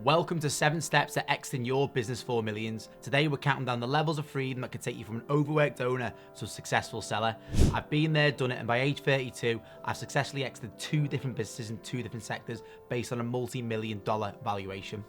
Welcome to 7 steps to exiting your business for millions. Today we're counting down the levels of freedom that could take you from an overworked owner to a successful seller. I've been there, done it, and by age 32, I've successfully exited 2 different businesses in 2 different sectors based on a multi-million-dollar valuation.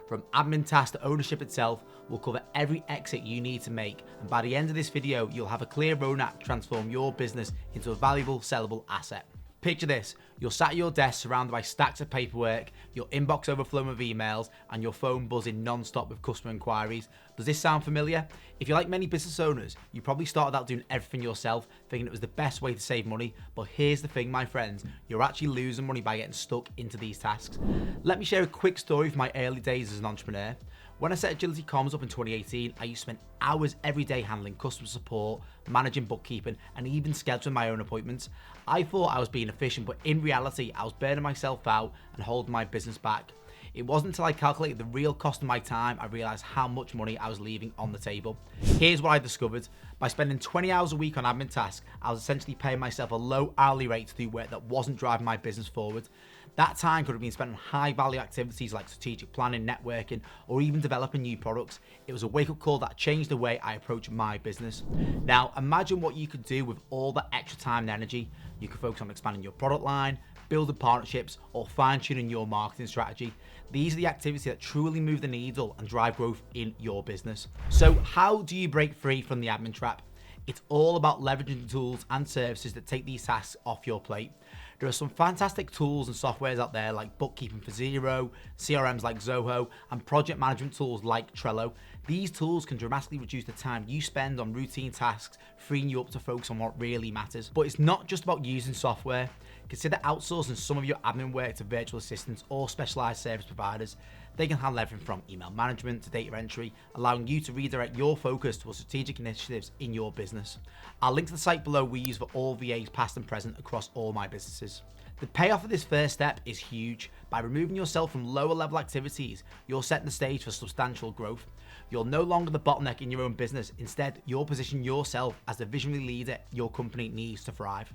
From admin tasks to ownership itself, we'll cover every exit you need to make, and by the end of this video, you'll have a clear roadmap to transform your business into a valuable, sellable asset. Picture this, you're sat at your desk surrounded by stacks of paperwork, your inbox overflowing with emails, and your phone buzzing non-stop with customer inquiries. Does this sound familiar? If you're like many business owners, you probably started out doing everything yourself, thinking it was the best way to save money, but here's the thing, my friends, you're actually losing money by getting stuck into these tasks. Let me share a quick story from my early days as an entrepreneur. When I set Agility Comms up in 2018, I used to spend hours every day handling customer support, managing bookkeeping, and even scheduling my own appointments. I thought I was being efficient, but in reality, I was burning myself out and holding my business back. It wasn't until I calculated the real cost of my time, I realized how much money I was leaving on the table. Here's what I discovered. By spending 20 hours a week on admin tasks, I was essentially paying myself a low hourly rate to do work that wasn't driving my business forward. That time could have been spent on high value activities like strategic planning, networking, or even developing new products. It was a wake up call that changed the way I approach my business. Now, imagine what you could do with all that extra time and energy. You could focus on expanding your product line, building partnerships, or fine tuning your marketing strategy. These are the activities that truly move the needle and drive growth in your business. So how do you break free from the admin trap? It's all about leveraging tools and services that take these tasks off your plate. There are some fantastic tools and softwares out there like bookkeeping for Xero, CRMs like Zoho, and project management tools like Trello. These tools can dramatically reduce the time you spend on routine tasks, freeing you up to focus on what really matters. But it's not just about using software. Consider outsourcing some of your admin work to virtual assistants or specialized service providers. They can handle everything from email management to data entry, allowing you to redirect your focus towards strategic initiatives in your business. I'll link to the site below we use for all VAs past and present across all my businesses. The payoff of this first step is huge. By removing yourself from lower level activities, you're setting the stage for substantial growth. You're no longer the bottleneck in your own business. Instead, you're positioning yourself as the visionary leader your company needs to thrive.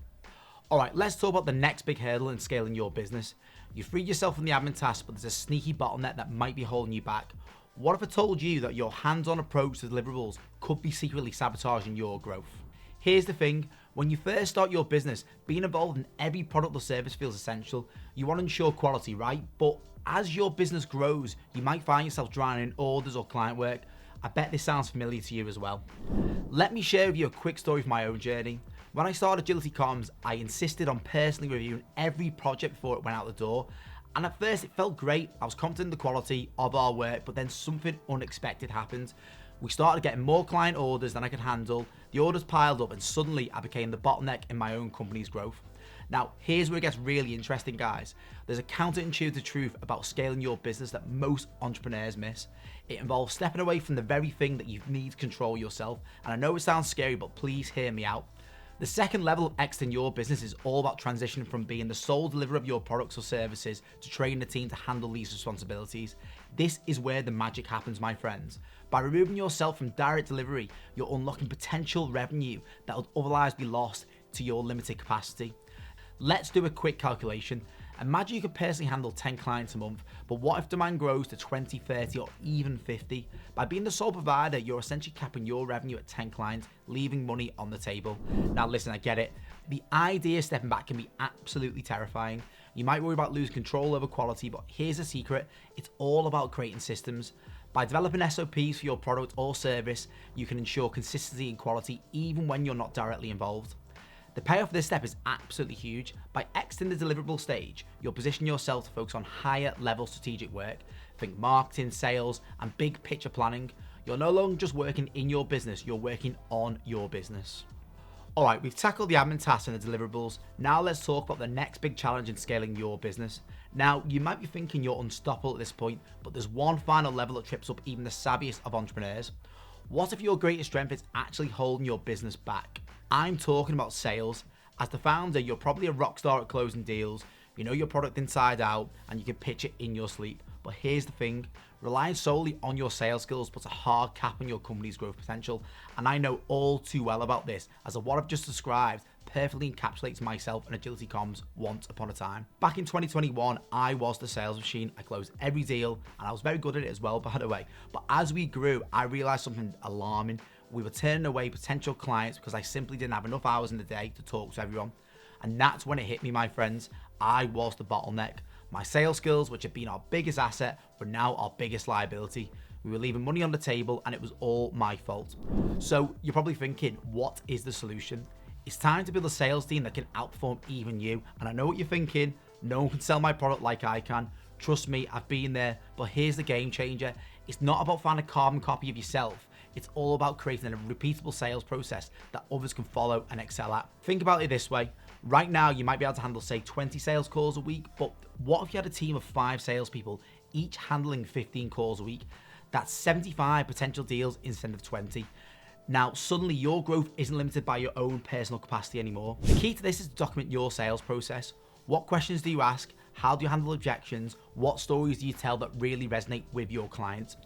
Alright, let's talk about the next big hurdle in scaling your business. You freed yourself from the admin tasks, but there's a sneaky bottleneck that might be holding you back. What if I told you that your hands-on approach to deliverables could be secretly sabotaging your growth? Here's the thing, when you first start your business, being involved in every product or service feels essential. You want to ensure quality, right? But as your business grows, you might find yourself drowning in orders or client work. I bet this sounds familiar to you as well. Let me share with you a quick story from my own journey. When I started Agility Comms, I insisted on personally reviewing every project before it went out the door. And at first it felt great. I was confident in the quality of our work, but then something unexpected happened. We started getting more client orders than I could handle. The orders piled up and suddenly I became the bottleneck in my own company's growth. Now, here's where it gets really interesting, guys. There's a counterintuitive truth about scaling your business that most entrepreneurs miss. It involves stepping away from the very thing that you need to control yourself. And I know it sounds scary, but please hear me out. The second level of exiting your business is all about transitioning from being the sole deliverer of your products or services to training a team to handle these responsibilities. This is where the magic happens, my friends. By removing yourself from direct delivery, you're unlocking potential revenue that would otherwise be lost to your limited capacity. Let's do a quick calculation. Imagine you could personally handle 10 clients a month, but what if demand grows to 20, 30, or even 50? By being the sole provider, you're essentially capping your revenue at 10 clients, leaving money on the table. Now listen, I get it. The idea of stepping back can be absolutely terrifying. You might worry about losing control over quality, but here's the secret. It's all about creating systems. By developing SOPs for your product or service, you can ensure consistency and quality even when you're not directly involved. The payoff of this step is absolutely huge. By exiting the deliverable stage, you'll position yourself to focus on higher level strategic work. Think marketing, sales, and big picture planning. You're no longer just working in your business, you're working on your business. Alright, we've tackled the admin tasks and the deliverables. Now let's talk about the next big challenge in scaling your business. Now, you might be thinking you're unstoppable at this point, but there's one final level that trips up even the savviest of entrepreneurs. What if your greatest strength is actually holding your business back? I'm talking about sales. As the founder, you're probably a rock star at closing deals. You know your product inside out and you can pitch it in your sleep. But here's the thing, relying solely on your sales skills puts a hard cap on your company's growth potential. And I know all too well about this, as of what I've just described perfectly encapsulates myself and Agility Comms once upon a time. Back in 2021, I was the sales machine. I closed every deal and I was very good at it as well, by the way. But as we grew, I realized something alarming. We were turning away potential clients because I simply didn't have enough hours in the day to talk to everyone. And that's when it hit me, my friends. I was the bottleneck. My sales skills, which had been our biggest asset, were now our biggest liability. We were leaving money on the table and it was all my fault. So you're probably thinking, what is the solution? It's time to build a sales team that can outperform even you. And I know what you're thinking. No one can sell my product like I can. Trust me, I've been there. But here's the game changer. It's not about finding a carbon copy of yourself. It's all about creating a repeatable sales process that others can follow and excel at. Think about it this way. Right now, you might be able to handle, say, 20 sales calls a week. But what if you had a team of 5 salespeople, each handling 15 calls a week? That's 75 potential deals instead of 20. Now, suddenly your growth isn't limited by your own personal capacity anymore. The key to this is to document your sales process. What questions do you ask? How do you handle objections? What stories do you tell that really resonate with your clients?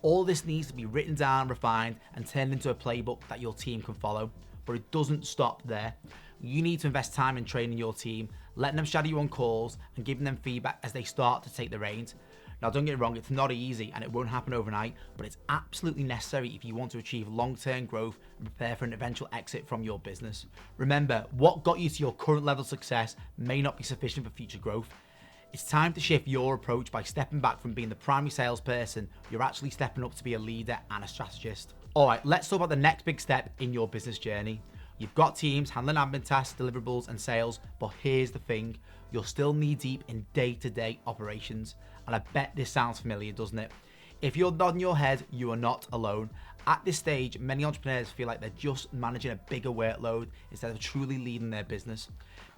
All this needs to be written down, refined, and turned into a playbook that your team can follow. But it doesn't stop there. You need to invest time in training your team, letting them shadow you on calls, and giving them feedback as they start to take the reins. Now, don't get me wrong, it's not easy and it won't happen overnight, but it's absolutely necessary if you want to achieve long-term growth and prepare for an eventual exit from your business. Remember, what got you to your current level of success may not be sufficient for future growth. It's time to shift your approach by stepping back from being the primary salesperson. You're actually stepping up to be a leader and a strategist. All right, let's talk about the next big step in your business journey. You've got teams handling admin tasks, deliverables, and sales, but here's the thing. You're still knee-deep in day-to-day operations. And I bet this sounds familiar, doesn't it? If you're nodding your head, you are not alone. At this stage, many entrepreneurs feel like they're just managing a bigger workload instead of truly leading their business.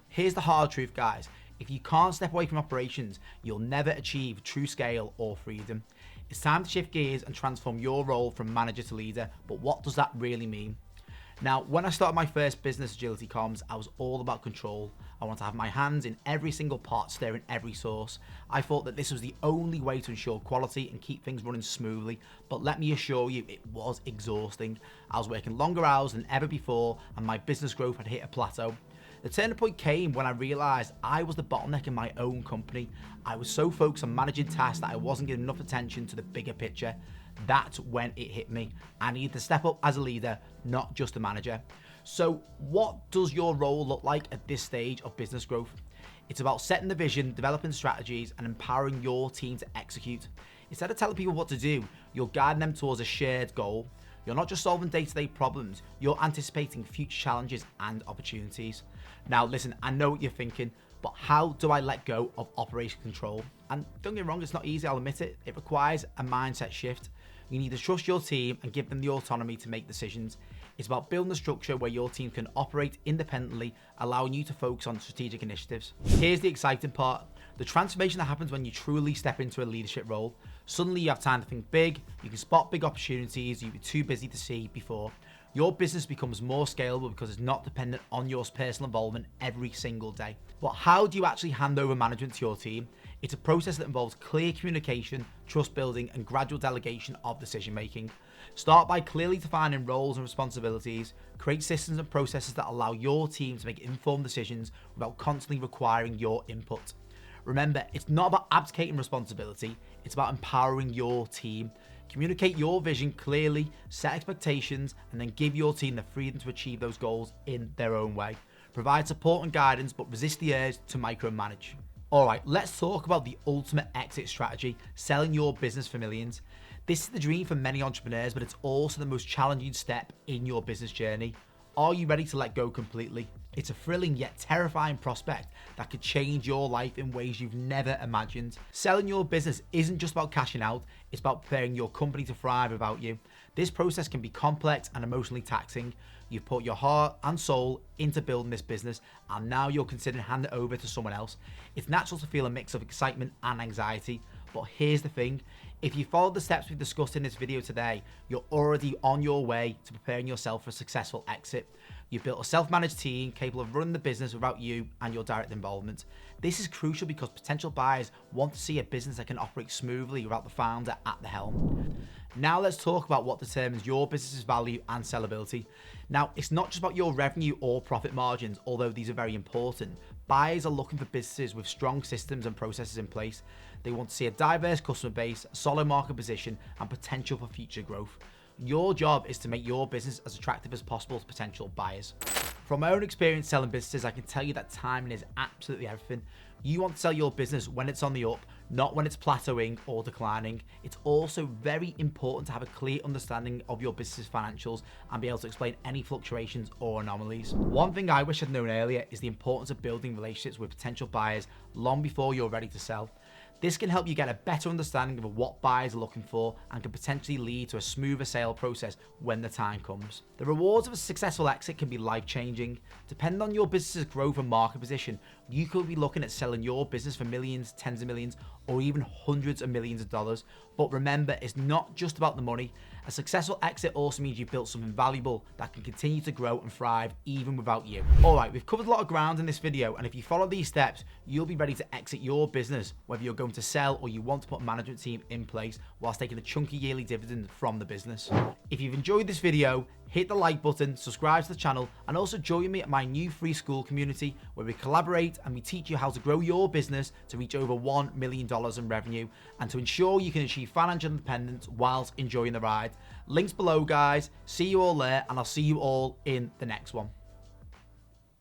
Here's the hard truth, guys. If you can't step away from operations, you'll never achieve true scale or freedom. It's time to shift gears and transform your role from manager to leader. But what does that really mean? Now, when I started my first business, Agility Comms, I was all about control. I wanted to have my hands in every single pot, stirring every sauce. I thought that this was the only way to ensure quality and keep things running smoothly, but let me assure you, it was exhausting. I was working longer hours than ever before, and my business growth had hit a plateau. The turning point came when I realized I was the bottleneck in my own company. I was so focused on managing tasks that I wasn't giving enough attention to the bigger picture. That's when it hit me. I needed to step up as a leader, not just a manager. So what does your role look like at this stage of business growth? It's about setting the vision, developing strategies, and empowering your team to execute. Instead of telling people what to do, you're guiding them towards a shared goal. You're not just solving day-to-day problems, you're anticipating future challenges and opportunities. Now listen, I know what you're thinking, but how do I let go of operation control? And don't get me wrong, it's not easy, I'll admit it. It requires a mindset shift. You need to trust your team and give them the autonomy to make decisions. It's about building a structure where your team can operate independently, allowing you to focus on strategic initiatives. Here's the exciting part. The transformation that happens when you truly step into a leadership role. Suddenly you have time to think big, you can spot big opportunities you were too busy to see before. Your business becomes more scalable because it's not dependent on your personal involvement every single day. But how do you actually hand over management to your team? It's a process that involves clear communication, trust building, and gradual delegation of decision making. Start by clearly defining roles and responsibilities. Create systems and processes that allow your team to make informed decisions without constantly requiring your input. Remember, it's not about abdicating responsibility, it's about empowering your team. Communicate your vision clearly, set expectations, and then give your team the freedom to achieve those goals in their own way. Provide support and guidance, but resist the urge to micromanage. All right, let's talk about the ultimate exit strategy, selling your business for millions. This is the dream for many entrepreneurs, but it's also the most challenging step in your business journey. Are you ready to let go completely? It's a thrilling yet terrifying prospect that could change your life in ways you've never imagined. Selling your business isn't just about cashing out, it's about preparing your company to thrive without you. This process can be complex and emotionally taxing. You've put your heart and soul into building this business, and now you're considering handing it over to someone else. It's natural to feel a mix of excitement and anxiety, but here's the thing. If you follow the steps we've discussed in this video today, you're already on your way to preparing yourself for a successful exit. You've built a self-managed team capable of running the business without you and your direct involvement. This is crucial because potential buyers want to see a business that can operate smoothly without the founder at the helm. Now let's talk about what determines your business's value and sellability. Now, it's not just about your revenue or profit margins, although these are very important. Buyers are looking for businesses with strong systems and processes in place. They want to see a diverse customer base, solid market position, and potential for future growth. Your job is to make your business as attractive as possible to potential buyers. From my own experience selling businesses, I can tell you that timing is absolutely everything. You want to sell your business when it's on the up, not when it's plateauing or declining. It's also very important to have a clear understanding of your business's financials and be able to explain any fluctuations or anomalies. One thing I wish I'd known earlier is the importance of building relationships with potential buyers long before you're ready to sell. This can help you get a better understanding of what buyers are looking for and can potentially lead to a smoother sale process when the time comes. The rewards of a successful exit can be life-changing. Depending on your business's growth and market position, you could be looking at selling your business for millions, tens of millions, or even hundreds of millions of dollars. But remember, it's not just about the money. A successful exit also means you've built something valuable that can continue to grow and thrive even without you. All right, we've covered a lot of ground in this video, and if you follow these steps, you'll be ready to exit your business, whether you're going to sell or you want to put a management team in place whilst taking a chunky yearly dividend from the business. If you've enjoyed this video, hit the like button, subscribe to the channel, and also join me at my new free school community where we collaborate and we teach you how to grow your business to reach over $1 million in revenue and to ensure you can achieve financial independence whilst enjoying the ride. Links below, guys. See you all there, and I'll see you all in the next one.